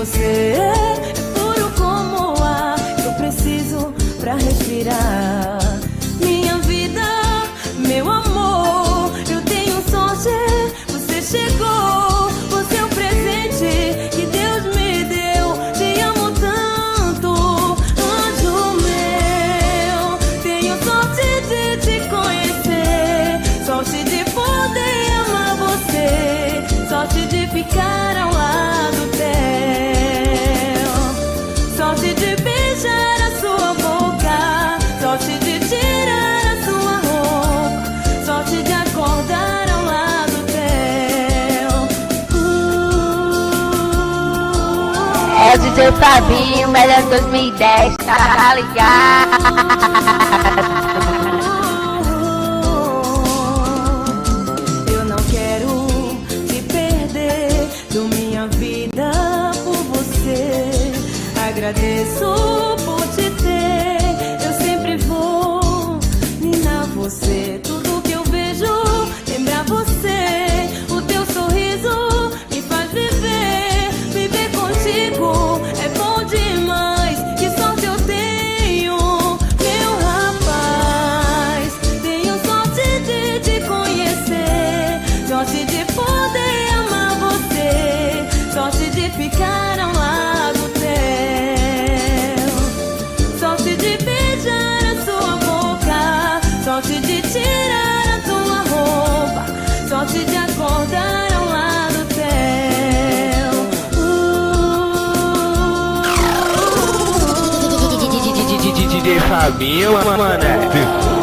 você é puro como o ar que eu preciso pra respirar. Minha vida, meu amor, eu tenho sorte, você chegou. Você é um presente que Deus me deu. Te amo tanto, anjo meu. Tenho sorte de te conhecer, sorte de poder amar você, sorte de ficar ao lado teu, sorte de beijar a sua boca, sorte de tirar a sua roupa, sorte de acordar ao lado teu. É o DJ Fabinho, melhor 2010, tá ligado? Eu não quero te perder, dou minha vida por você. Agradeço por te ter, eu sempre vou minar você. Tudo que eu vejo lembra você, o teu sorriso me faz viver. Viver contigo é bom demais, que sorte eu tenho, meu rapaz. Tenho sorte de te conhecer, sorte de poder amar você, sorte de ficar ao lado teu, sorte de beijar a sua boca, sorte de tirar a tua roupa, sorte de acordar ao lado teu. DJ Fabinho, mané.